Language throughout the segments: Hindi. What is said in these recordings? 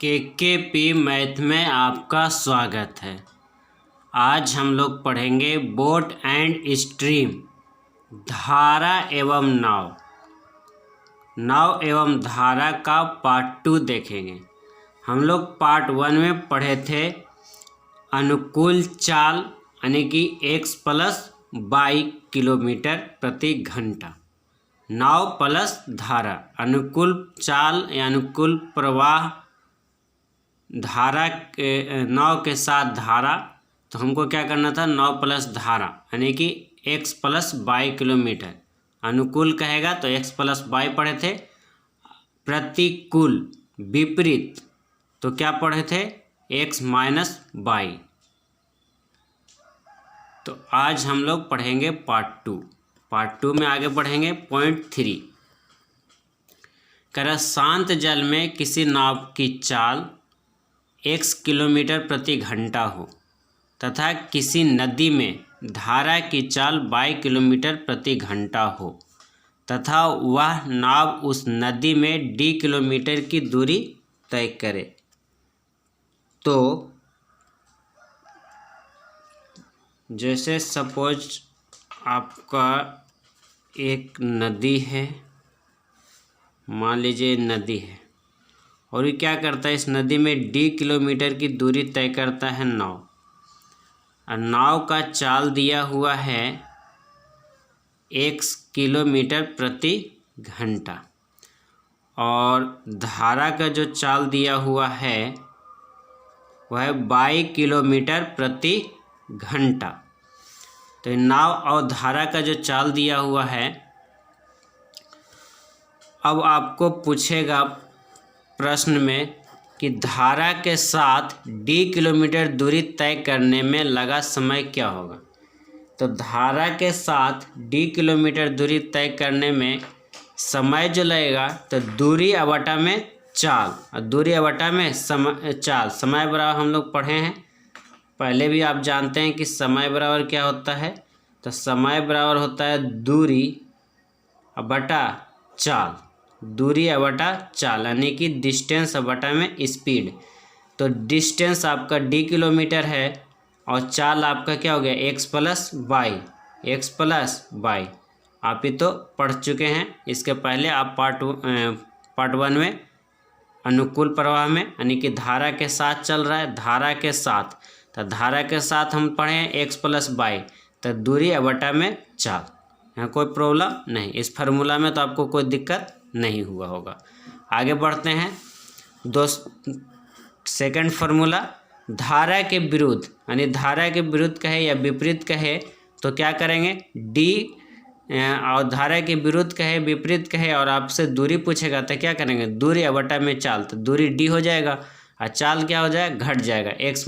केकेपी मैथ में आपका स्वागत है। आज हम लोग पढ़ेंगे बोट एंड स्ट्रीम, धारा एवं नाव। नाव एवं धारा का पार्ट 2 देखेंगे। हम लोग पार्ट 1 में पढ़े थे अनुकूल चाल यानी कि x + y किलोमीटर प्रति घंटा, नाव प्लस धारा। अनुकूल चाल या अनुकूल प्रवाह धारा के नाव के साथ धारा, तो हमको क्या करना था, नाव प्लस धारा यानी कि x + y किलोमीटर। अनुकूल कहेगा तो x + y पढ़े थे। प्रतिकूल विपरीत तो क्या पढ़े थे, x - y। तो आज हम लोग पढ़ेंगे पार्ट 2। पार्ट 2 में आगे बढ़ेंगे। पॉइंट 3 कह रहा, शांत जल में किसी नाव की चाल x किलोमीटर प्रति घंटा हो तथा किसी नदी में धारा की चाल y किलोमीटर प्रति घंटा हो तथा वह नाव उस नदी में d किलोमीटर की दूरी तय करे, तो जैसे सपोज आपका एक नदी है, मान लीजिए नदी है, और ये क्या करता है, इस नदी में d किलोमीटर की दूरी तय करता है नाव। और नाव का चाल दिया हुआ है x किलोमीटर प्रति घंटा और धारा का जो चाल दिया हुआ है वह है y किलोमीटर प्रति घंटा। तो नाव और धारा का जो चाल दिया हुआ है, अब आपको पूछेगा प्रश्न में कि धारा के साथ d किलोमीटर दूरी तय करने में लगा समय क्या होगा। तो धारा के साथ d किलोमीटर दूरी तय करने में समय जो लगेगा, तो दूरी बटा में चाल, और दूरी बटा में समय चाल। समय बराबर हम लोग पढ़े हैं पहले भी, आप जानते हैं कि समय बराबर क्या होता है। तो समय बराबर होता है दूरी बटा चाल, दूरी बटा चाल यानी कि डिस्टेंस बटा में स्पीड। तो डिस्टेंस आपका d किलोमीटर है और चाल आपका क्या हो गया, x + y। आप ही तो पढ़ चुके हैं इसके पहले। आप पार्ट 1 में अनुकूल प्रवाह में यानी कि धारा के साथ चल रहा है, धारा के साथ, तो धारा के साथ हम पढ़े हैं x + y, तो दूरी बटा में चाल। यहाँ कोई प्रॉब्लम नहीं, इस फार्मूला में तो आपको कोई दिक्कत नहीं हुआ होगा। आगे बढ़ते हैं। सेकंड फार्मूला, धारा के विरुद्ध यानी धारा के विरुद्ध कहे या विपरीत कहे तो क्या करेंगे, d और धारा के विरुद्ध कहे विपरीत कहे और आपसे दूरी पूछेगा तो क्या करेंगे, दूरी बटा में चाल। तो दूरी d हो जाएगा और चाल क्या हो जाएगा, घट जाएगा, x -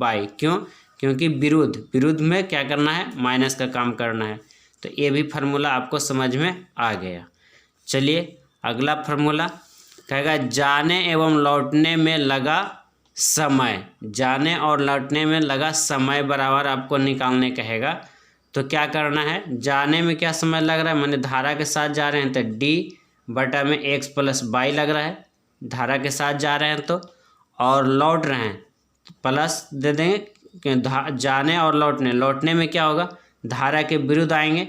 y। क्यों, क्योंकि विरुद्ध में क्या करना है, माइनस का काम करना है। तो ये भी फार्मूला आपको समझ में आ गया। चलिए अगला फार्मूला कहेगा, जाने एवं लौटने में लगा समय। जाने और लौटने में लगा समय बराबर आपको निकालने कहेगा। तो क्या करना है, जाने में क्या समय लग रहा है, माने धारा के साथ जा रहे हैं तो d बटा में x + y लग रहा है, धारा के साथ जा रहे हैं तो, और लौट रहे हैं प्लस दे देंगे कि जाने और लौटने में क्या होगा, धारा के विरुद्ध आएंगे,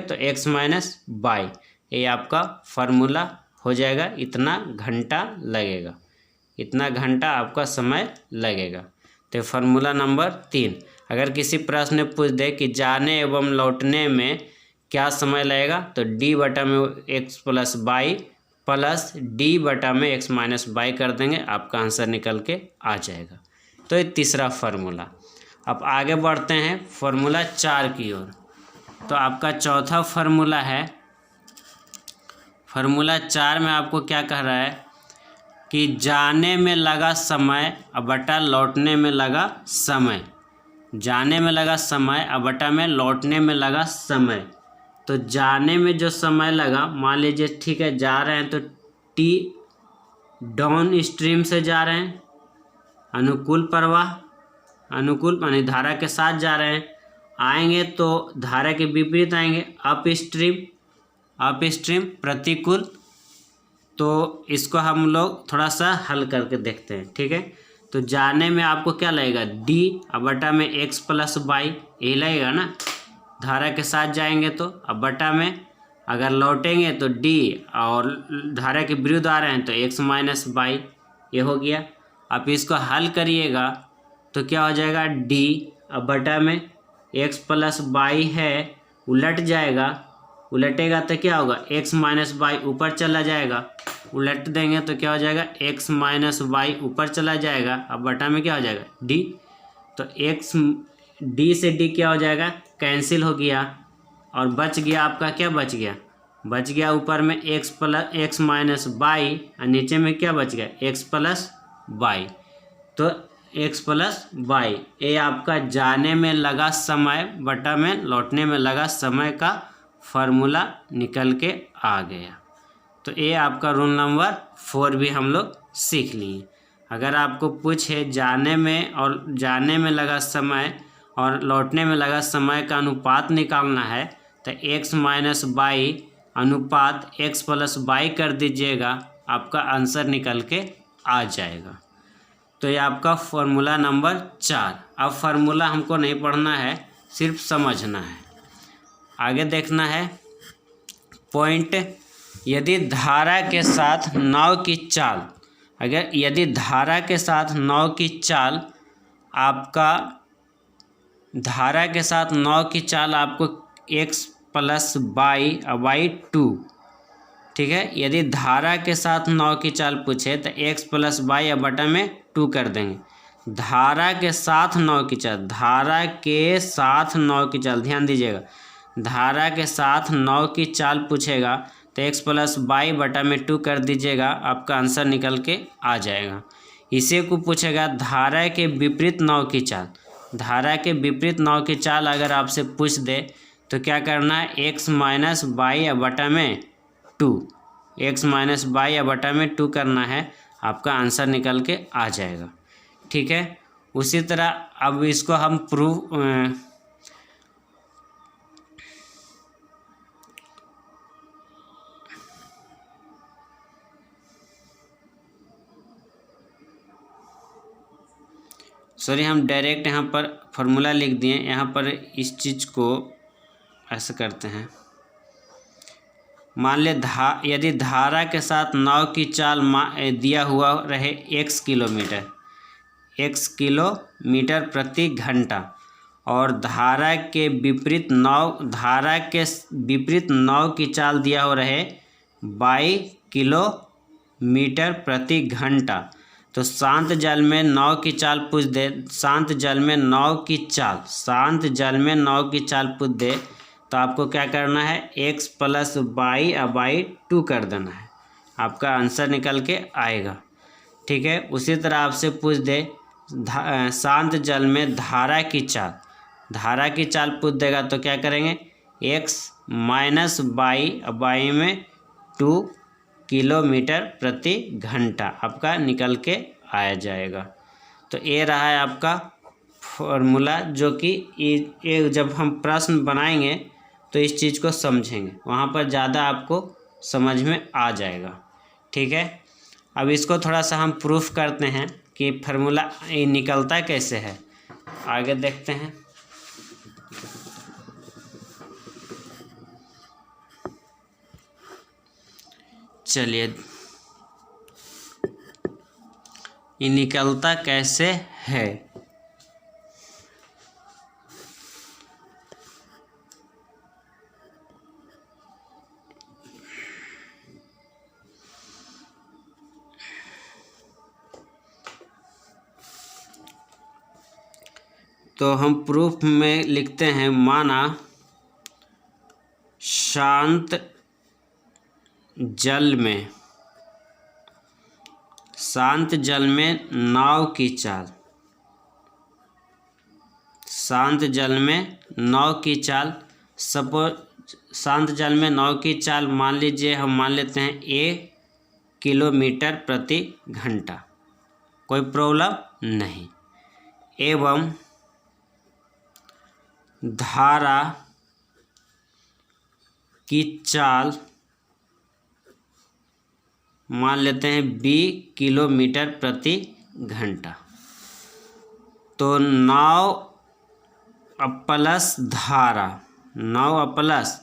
तो x - y। ये आपका फार्मूला हो जाएगा। इतना घंटा लगेगा, इतना घंटा आपका समय लगेगा। तो फार्मूला नंबर 3। अगर किसी प्रश्न में पूछ दे कि जाने एवं लौटने में क्या समय लगेगा, तो d बटा में x + y प्लस d बटा में x - y कर देंगे, आपका आंसर निकल के आ जाएगा। तो ये तीसरा फार्मूला। अब आगे बढ़ते हैं फार्मूला 4 की ओर। तो आपका चौथा फार्मूला है, फार्मूला 4 में आपको क्या कह रहा है कि जाने में लगा समय बटा लौटने में लगा समय। जाने में लगा समय बटा में लौटने में लगा समय। तो जाने में जो समय लगा, मान लीजिए ठीक है, जा रहे हैं तो t डाउन स्ट्रीम से जा रहे हैं, अनुकूल प्रवाह, अनुकूल माने धारा के साथ जा रहे हैं, आएंगे तो धारा के विपरीत आएंगे, अप स्ट्रीम प्रतिकूल। तो इसको हम लोग थोड़ा सा हल करके देखते हैं, ठीक है। तो जाने में आपको क्या लगेगा, डी अब बटा में एक्स प्लस वाई, यही लगेगा ना। धारा के साथ जाएंगे तो अब बटा में, अगर लौटेंगे तो डी और धारा के विरुद्ध आ रहे हैं तो एक्स माइनस वाई, ये हो गया। आप इसको हल करिएगा तो क्या हो जाएगा, डी अब बटा में एक्स प्लस वाई है, उलट जाएगा, उलटेगा तो क्या होगा, एक्स माइनस वाई ऊपर चला जाएगा, उलट देंगे तो क्या हो जाएगा, एक्स माइनस वाई ऊपर चला जाएगा। अब बटा में क्या हो जाएगा, डी, तो एक्स डी से डी क्या हो जाएगा, कैंसिल हो गया, और बच गया आपका, क्या बच गया, बच गया ऊपर में एक्स माइनस वाई, और नीचे में क्या बच गया, एक्स प्लस वाई। तो एक्स प्लस वाई, ये आपका जाने में लगा समय बटा में लौटने में लगा समय का फार्मूला निकल के आ गया। तो ये आपका रूल नंबर 4 भी हम लोग सीख लिए। अगर आपको पूछे जाने में लगा समय और लौटने में लगा समय का अनुपात निकालना है तो एक्स माइनस वाई अनुपात एक्स प्लस वाई कर दीजिएगा, आपका आंसर निकल के आ जाएगा। तो ये आपका फॉर्मूला नंबर 4। अब फार्मूला हमको नहीं पढ़ना है, सिर्फ समझना है। आगे देखना है पॉइंट, यदि धारा के साथ नाव की चाल, यदि धारा के साथ नाव की चाल आपको एक्स प्लस वाई 2, ठीक है। यदि धारा के साथ नाव की चाल पूछे तो एक्स प्लस वाई या बटा में 2 कर देंगे। धारा के साथ नाव की चाल, ध्यान दीजिएगा, धारा के साथ नाव की चाल पूछेगा तो एक्स प्लस वाई बटा में 2 कर दीजिएगा, आपका आंसर निकल के आ जाएगा। इसी को पूछेगा धारा के विपरीत नाव की चाल, धारा के विपरीत नाव की चाल अगर आपसे पूछ दे तो क्या करना है, एक्स माइनस वाई या बटा में 2, एक्स माइनस वाई या बटा में 2 करना है, आपका आंसर निकल के आ जाएगा, ठीक है। उसी तरह अब इसको हम हम डायरेक्ट यहाँ पर फॉर्मूला लिख दिए, यहाँ पर इस चीज़ को ऐसे करते हैं। मान ले यदि धारा के साथ नाव की चाल दिया हुआ रहे x किलोमीटर प्रति घंटा, और धारा के विपरीत नाव की चाल दिया हो रहे y किलोमीटर प्रति घंटा, तो शांत जल में नाव की चाल पूछ दे, शांत जल में नाव की चाल पूछ दे तो आपको क्या करना है, एक्स प्लस वाई या वाई 2 कर देना है, आपका आंसर निकल के आएगा, ठीक है। उसी तरह आपसे पूछ दे शांत जल में धारा की चाल पूछ देगा तो क्या करेंगे, एक्स माइनस वाई में 2 किलोमीटर प्रति घंटा, आपका निकल के आया जाएगा। तो ये रहा है आपका फॉर्मूला, जो कि ये जब हम प्रश्न बनाएंगे तो इस चीज़ को समझेंगे, वहाँ पर ज़्यादा आपको समझ में आ जाएगा, ठीक है। अब इसको थोड़ा सा हम प्रूफ करते हैं कि फार्मूला ये निकलता कैसे है, आगे देखते हैं। चलिए, ये निकलता कैसे है, तो हम प्रूफ में लिखते हैं, माना शांत जल में नाव की चाल, सपोज शांत जल में नाव की चाल मान लीजिए, हम मान लेते हैं a किलोमीटर प्रति घंटा, कोई प्रॉब्लम नहीं, एवं धारा की चाल मान लेते हैं b किलोमीटर प्रति घंटा। तो नाव प्लस धारा, नाव प्लस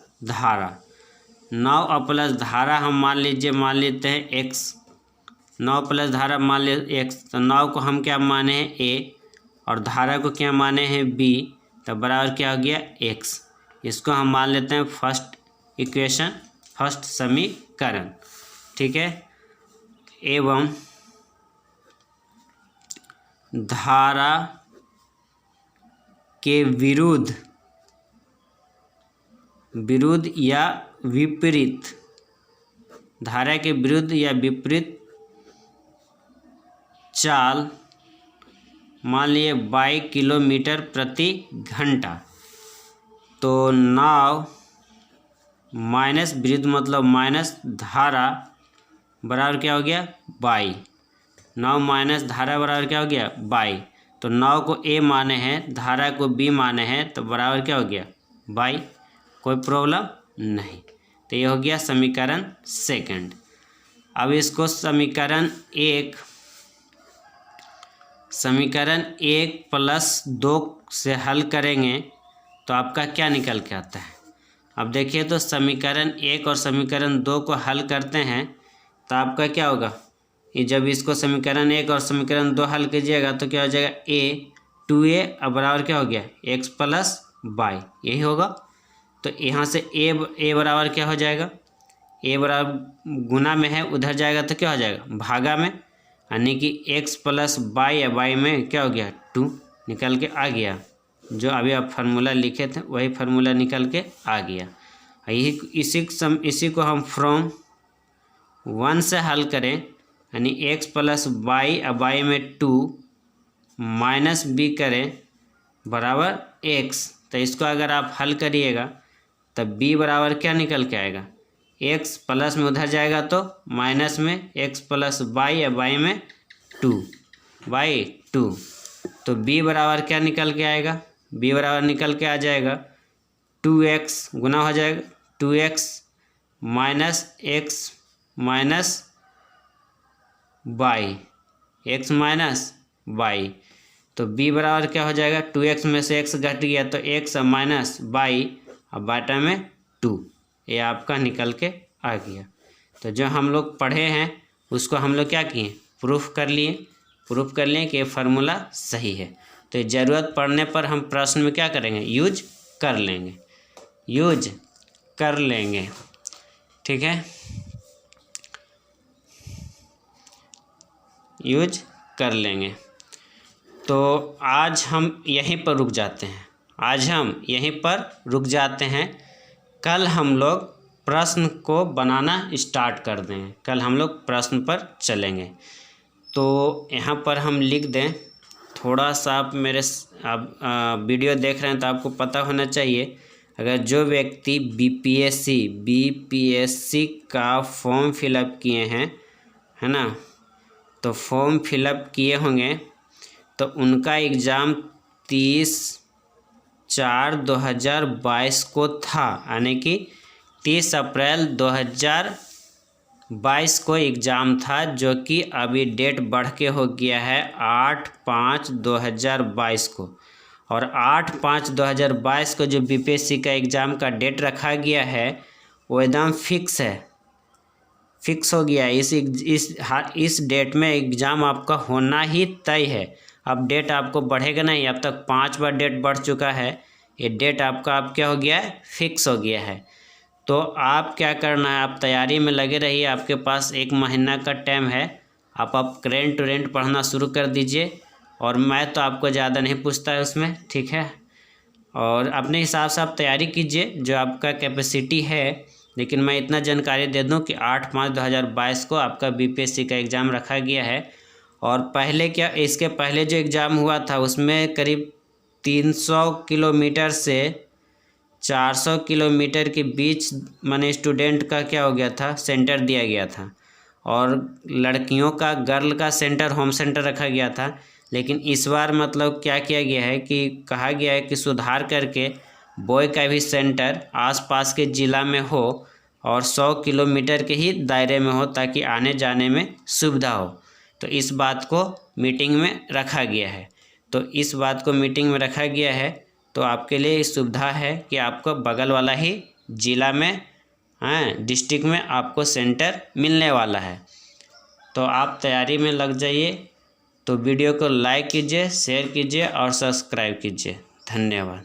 धारा हम मान लेते हैं x, नाव प्लस धारा मान ले x। तो नाव को हम क्या माने हैं a और धारा को क्या माने हैं b, तो बराबर क्या हो गया x। इसको हम मान लेते हैं फर्स्ट इक्वेशन, फर्स्ट समीकरण, ठीक है। एवं धारा के विरुद्ध या विपरीत, धारा के विरुद्ध या विपरीत चाल मान लिए 22 किलोमीटर प्रति घंटा। तो नाव माइनस विरुद्ध मतलब माइनस धारा बराबर क्या हो गया 22, नाव माइनस धारा बराबर क्या हो गया 22। तो नाव को a माने हैं, धारा को b माने हैं, तो बराबर क्या हो गया 22, कोई प्रॉब्लम नहीं। तो ये हो गया समीकरण सेकंड। अब इसको समीकरण एक प्लस 2 से हल करेंगे तो आपका क्या निकल के आता है। अब देखिए तो समीकरण 1 और समीकरण 2 को हल करते हैं तो आपका क्या होगा, ये जब इसको समीकरण 1 और समीकरण 2 हल कीजिएगा तो क्या हो जाएगा a 2a अब बराबर क्या हो गया x प्लस y, यही होगा। तो यहाँ से a बराबर क्या हो जाएगा, a बराबर गुना में है, उधर जाएगा तो क्या हो जाएगा भागा में, यानी कि x प्लस y या y में क्या हो गया 2 निकल के आ गया। जो अभी आप फार्मूला लिखे थे वही फार्मूला निकल के आ गया। इसी को हम फ्रॉम 1 से हल करें, यानी x प्लस y अब y में 2 माइनस b करें बराबर x। तो इसको अगर आप हल करिएगा तब b बराबर क्या निकल के आएगा, x प्लस में उधर जाएगा तो माइनस में x प्लस y अब y में 2/2। तो b बराबर क्या निकल के आएगा, b बराबर निकल के आ जाएगा 2x गुना हो जाएगा 2x minus x minus y, x minus y। तो b बराबर क्या हो जाएगा 2x में से x घट गया तो x माइनस y अब बाटा में 2, ये आपका निकल के आ गया। तो जो हम लोग पढ़े हैं उसको हम लोग क्या किए प्रूफ कर लिए कि ये फार्मूला सही है। तो ज़रूरत पड़ने पर हम प्रश्न में क्या करेंगे यूज कर लेंगे, ठीक है, यूज कर लेंगे। तो आज हम यहीं पर रुक जाते हैं, कल हम लोग प्रश्न को बनाना स्टार्ट कर देंगे, कल हम लोग प्रश्न पर चलेंगे। तो यहाँ पर हम लिख दें, थोड़ा सा आप वीडियो देख रहे हैं तो आपको पता होना चाहिए, अगर जो व्यक्ति बीपीएससी का फॉर्म फिलअप किए हैं, है ना, तो फॉर्म फिलअप किए होंगे तो उनका एग्ज़ाम 30/4/2022 को था, यानी कि 30 अप्रैल 2022 को एग्ज़ाम था, जो कि अभी डेट बढ़ के हो गया है 8/5/2022 को। और 8/5/2022 को जो बीपीएससी का एग्ज़ाम का डेट रखा गया है वो एकदम फिक्स हो गया है। इस डेट में एग्ज़ाम आपका होना ही तय है। अब डेट आपको बढ़ेगा नहीं, अब तक 5 बार डेट बढ़ चुका है, ये डेट आपका अब क्या हो गया है फिक्स हो गया है। तो आप क्या करना है, आप तैयारी में लगे रहिए, आपके पास 1 महीना का टाइम है, आप करेंट टू रेंट पढ़ना शुरू कर दीजिए। और मैं तो आपको ज़्यादा नहीं पूछता है उसमें, ठीक है, और अपने हिसाब से आप तैयारी कीजिए जो आपका कैपेसिटी है। लेकिन मैं इतना जानकारी दे दूं कि 8/5/2022 को आपका बीपीएससी का एग्ज़ाम रखा गया है। और पहले क्या, इसके पहले जो एग्ज़ाम हुआ था उसमें करीब 300 किलोमीटर से 400 किलोमीटर के बीच माने स्टूडेंट का क्या हो गया था सेंटर दिया गया था, और लड़कियों का गर्ल का सेंटर होम सेंटर रखा गया था। लेकिन इस बार मतलब क्या किया गया है कि कहा गया है कि सुधार करके बॉय का भी सेंटर आसपास के ज़िला में हो और 100 किलोमीटर के ही दायरे में हो ताकि आने जाने में सुविधा हो। तो इस बात को मीटिंग में रखा गया है। तो इस बात को मीटिंग में रखा गया है तो आपके लिए सुविधा है कि आपको बगल वाला ही ज़िला में डिस्ट्रिक्ट में आपको सेंटर मिलने वाला है। तो आप तैयारी में लग जाइए। तो वीडियो को लाइक कीजिए, शेयर कीजिए और सब्सक्राइब कीजिए। धन्यवाद।